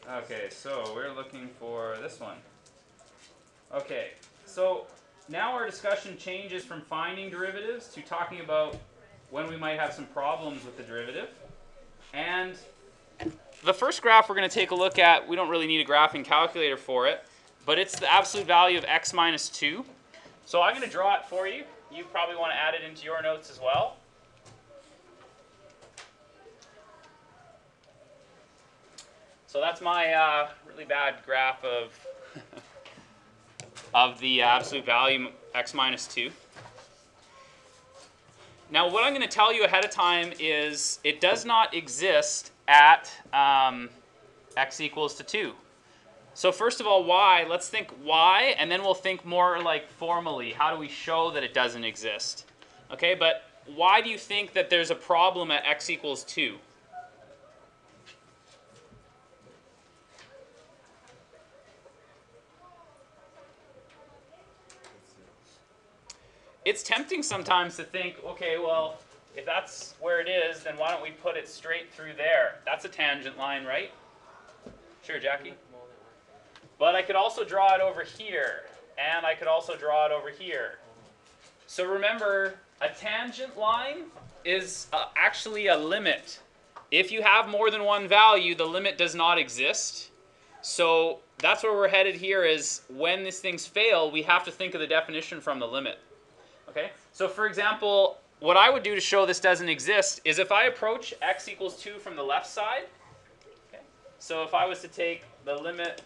Okay, so we're looking for this one. Okay, so now our discussion changes from finding derivatives to talking about when we might have some problems with the derivative. And the first graph we're going to take a look at, we don't really need a graphing calculator for it, but it's the absolute value of x minus 2. So I'm going to draw it for you. You probably want to add it into your notes as well. So that's my really bad graph of the absolute value x minus 2. Now what I'm going to tell you ahead of time is it does not exist at x equals to 2. So first of all, why? Let's think why, and then we'll think more like formally. How do we show that it doesn't exist? Okay, but why do you think that there's a problem at x equals 2? It's tempting sometimes to think, okay, well, if that's where it is, then why don't we put it straight through there? That's a tangent line, right? Sure, Jackie? But I could also draw it over here, and I could also draw it over here. So remember, a tangent line is actually a limit. If you have more than one value, the limit does not exist. So that's where we're headed here is when these things fail, we have to think of the definition from the limit. Okay? So for example, what I would do to show this doesn't exist is if I approach x equals 2 from the left side. Okay? So if I was to take the limit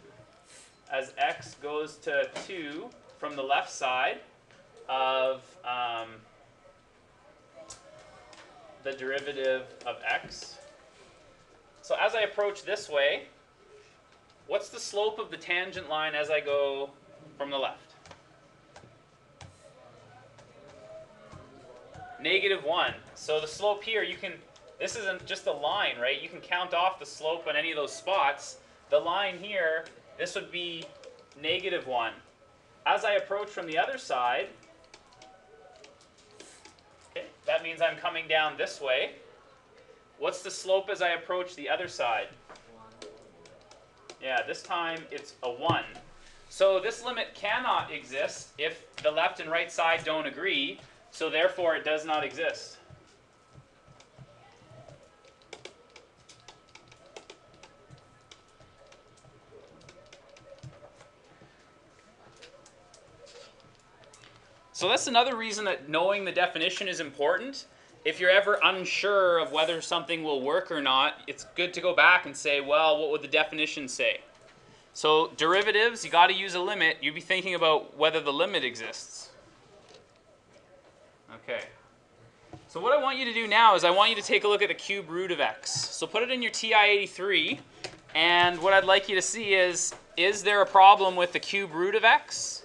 as x goes to 2 from the left side of the derivative of x. So as I approach this way, what's the slope of the tangent line as I go from the left? -1. So the slope here, this isn't just a line, right? You can count off the slope on any of those spots. The line here, this would be -1. As I approach from the other side, okay, that means I'm coming down this way. What's the slope as I approach the other side? Yeah, this time it's a 1. So this limit cannot exist if the left and right side don't agree. So therefore, it does not exist. So that's another reason that knowing the definition is important. If you're ever unsure of whether something will work or not, it's good to go back and say, well, what would the definition say? So derivatives, you got to use a limit. You'd be thinking about whether the limit exists. Okay. So what I want you to do now is I want you to take a look at the cube root of x. So put it in your TI-83, and what I'd like you to see is there a problem with the cube root of x?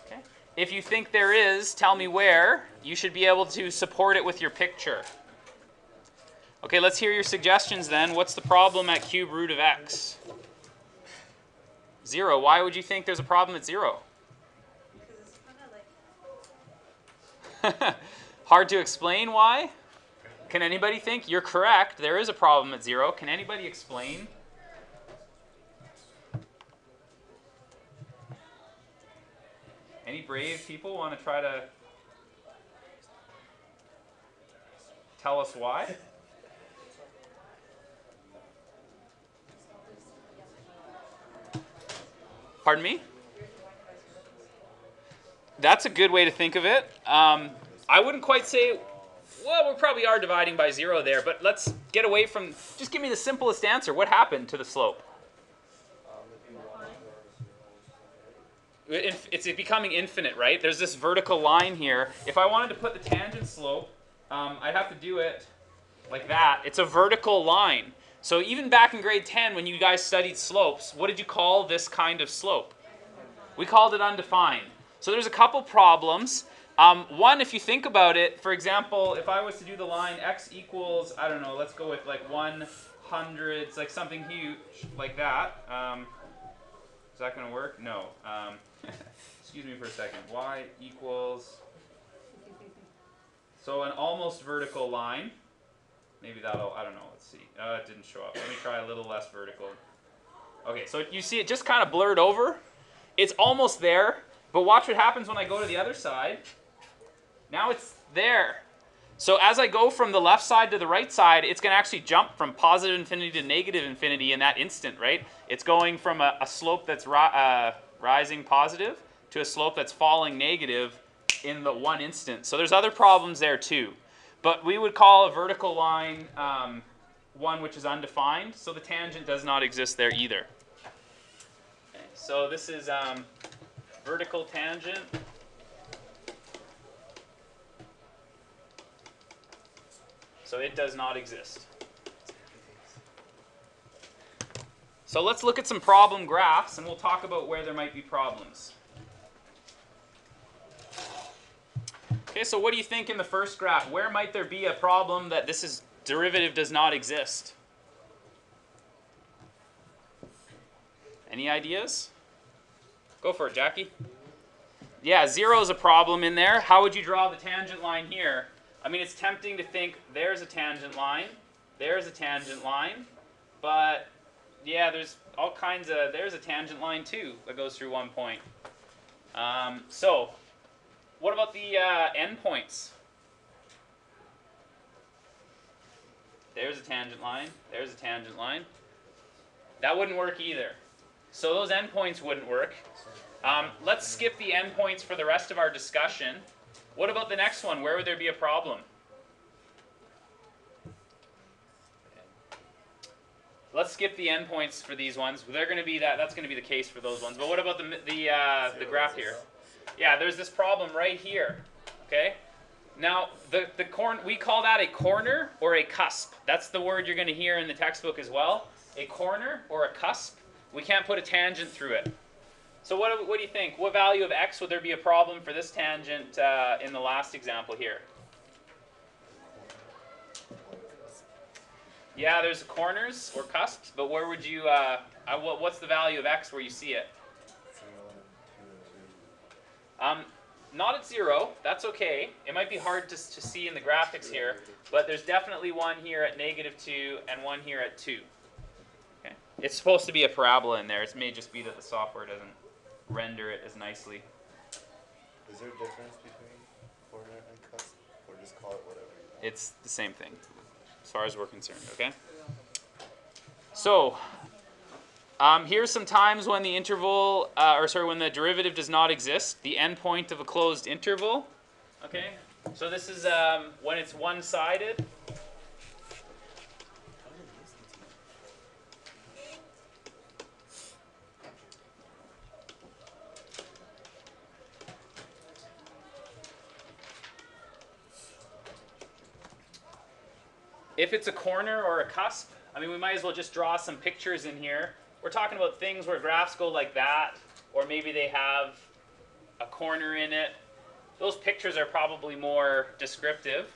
Okay. If you think there is, tell me where. You should be able to support it with your picture. Okay, let's hear your suggestions then. What's the problem at cube root of x? 0. Why would you think there's a problem at 0? Because it's kind of like... Hard to explain why? Can anybody think? You're correct. There is a problem at 0. Can anybody explain? Any brave people want to try to tell us why? Pardon me? That's a good way to think of it. I wouldn't quite say, well, we probably are dividing by 0 there, but let's get away from, just give me the simplest answer. What happened to the slope? It's becoming infinite, right? There's this vertical line here. If I wanted to put the tangent slope, I'd have to do it like that. It's a vertical line. So even back in grade 10 when you guys studied slopes, what did you call this kind of slope? We called it undefined. So there's a couple problems. One, if you think about it, for example, if I was to do the line x equals, I don't know, let's go with like 1/100, like something huge like that. Is that going to work? No. Excuse me for a second. Y equals, so an almost vertical line. Maybe that'll, I don't know, let's see. It didn't show up. Let me try a little less vertical. Okay, so you see it just kind of blurred over. It's almost there, but watch what happens when I go to the other side. Now it's there. So as I go from the left side to the right side, it's going to actually jump from positive infinity to negative infinity in that instant, right? It's going from a slope that's rising positive to a slope that's falling negative in the one instant. So there's other problems there too. But we would call a vertical line one which is undefined, so the tangent does not exist there either. Okay, so this is vertical tangent. So it does not exist. So let's look at some problem graphs, and we'll talk about where there might be problems. Okay, so what do you think in the first graph? Where might there be a problem that this derivative does not exist? Any ideas? Go for it, Jackie. Yeah, 0 is a problem in there. How would you draw the tangent line here? I mean, it's tempting to think there's a tangent line, there's a tangent line, but yeah, there's all kinds of, there's a tangent line too that goes through one point. So, what about the endpoints? There's a tangent line, there's a tangent line. That wouldn't work either. So those endpoints wouldn't work. Let's skip the endpoints for the rest of our discussion. What about the next one? Where would there be a problem? Let's skip the endpoints for these ones. They're going to be that's going to be the case for those ones. But what about the graph here? Yeah, there's this problem right here. Okay. Now the we call that a corner or a cusp. That's the word you're going to hear in the textbook as well. A corner or a cusp. We can't put a tangent through it. So what do you think? What value of x would there be a problem for this tangent in the last example here? Yeah, there's corners or cusps, but where would you, what's the value of x where you see it? 0 and 2. Not at 0, that's okay. It might be hard to see in the graphics here, but there's definitely one here at -2 and one here at 2. Okay. It's supposed to be a parabola in there. It may just be that the software doesn't render it as nicely. Is there a difference between corner and cusp, or just call it whatever? It's the same thing, as far as we're concerned, okay? So, here's some times when the interval, when the derivative does not exist, the endpoint of a closed interval, okay? So this is when it's one-sided. If it's a corner or a cusp, I mean, we might as well just draw some pictures in here. We're talking about things where graphs go like that, or maybe they have a corner in it. Those pictures are probably more descriptive.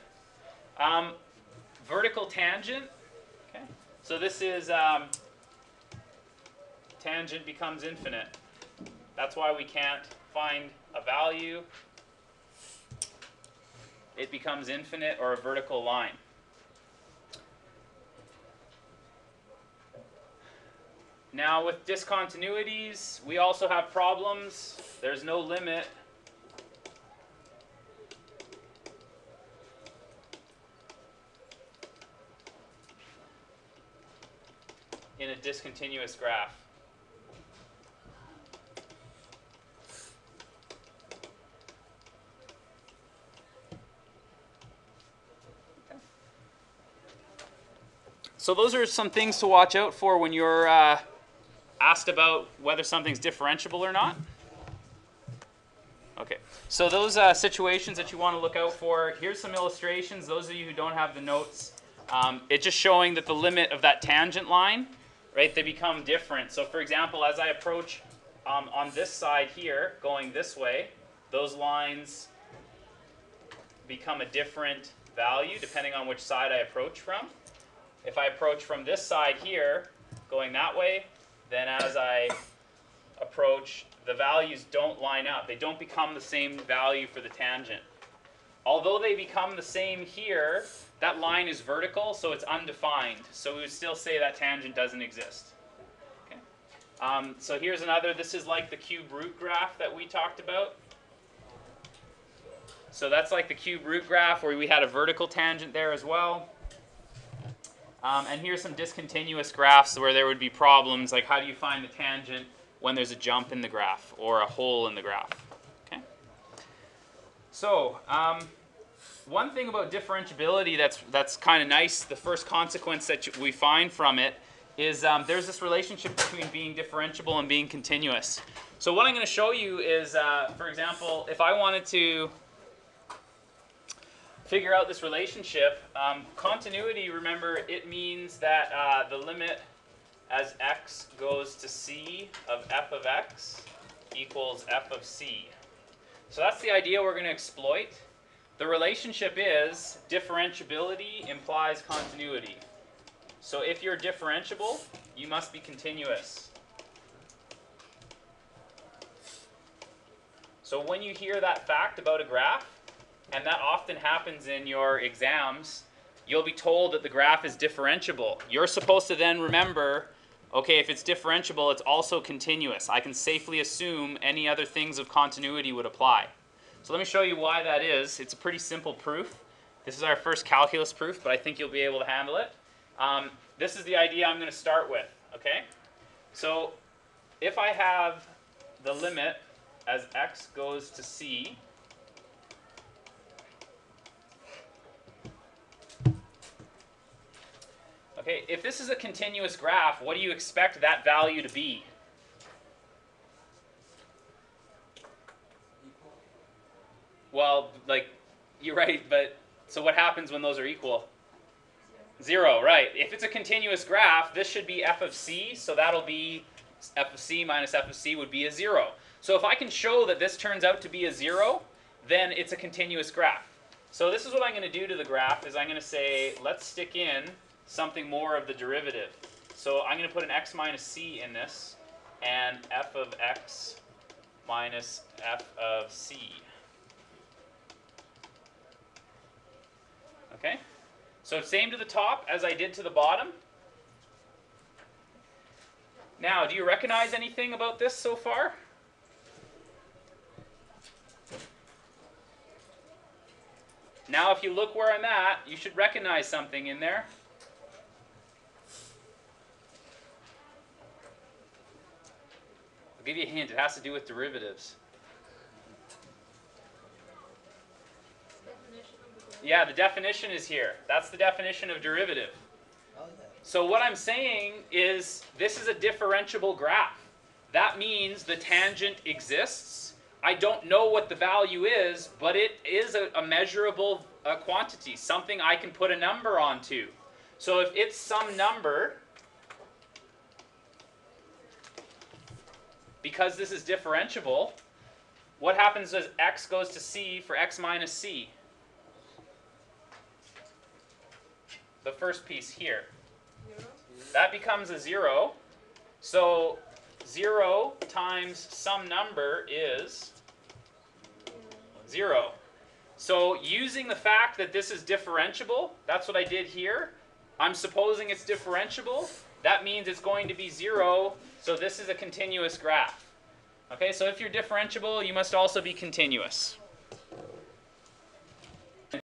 Vertical tangent. Okay. So this is tangent becomes infinite. That's why we can't find a value. It becomes infinite or a vertical line. Now with discontinuities, we also have problems. There's no limit. In a discontinuous graph. So those are some things to watch out for when you're asked about whether something's differentiable or not. Okay, so those situations that you want to look out for, here's some illustrations. Those of you who don't have the notes, it's just showing that the limit of that tangent line, right, they become different. So for example, as I approach on this side here, going this way, those lines become a different value depending on which side I approach from. If I approach from this side here, going that way, then as I approach, the values don't line up. They don't become the same value for the tangent. Although they become the same here, that line is vertical, so it's undefined. So we would still say that tangent doesn't exist. Okay. So here's another. This is like the cube root graph that we talked about. So that's like the cube root graph where we had a vertical tangent there as well. And here's some discontinuous graphs where there would be problems, like how do you find the tangent when there's a jump in the graph or a hole in the graph? Okay. So one thing about differentiability that's kind of nice, the first consequence that we find from it is there's this relationship between being differentiable and being continuous. So what I'm going to show you is, for example, if I wanted to figure out this relationship, continuity, remember, it means that the limit as x goes to c of f of x equals f of c. So that's the idea we're going to exploit. The relationship is differentiability implies continuity. So if you're differentiable, you must be continuous. So when you hear that fact about a graph, and that often happens in your exams, you'll be told that the graph is differentiable. You're supposed to then remember, okay, if it's differentiable, it's also continuous. I can safely assume any other things of continuity would apply. So let me show you why that is. It's a pretty simple proof. This is our first calculus proof, but I think you'll be able to handle it. This is the idea I'm going to start with, okay? So if I have the limit as x goes to c, okay, if this is a continuous graph, what do you expect that value to be? Well, like, you're right, but so what happens when those are equal? Zero, right. If it's a continuous graph, this should be f of c, so that'll be f of c minus f of c would be a 0. So if I can show that this turns out to be a 0, then it's a continuous graph. So this is what I'm going to do to the graph, is I'm going to say, let's stick in something more of the derivative. So I'm going to put an x minus c in this, and f of x minus f of c. Okay? So same to the top as I did to the bottom. Now, do you recognize anything about this so far? Now, if you look where I'm at, you should recognize something in there. I'll give you a hint. It has to do with derivatives. Yeah, the definition is here. That's the definition of derivative. So what I'm saying is this is a differentiable graph. That means the tangent exists. I don't know what the value is, but it is a measurable quantity, something I can put a number onto. So if it's some number, because this is differentiable, what happens as x goes to c for x minus c? The first piece here. That becomes a 0. So 0 times some number is 0. So using the fact that this is differentiable, that's what I did here. I'm supposing it's differentiable. That means it's going to be 0. So this is a continuous graph. Okay, so if you're differentiable, you must also be continuous.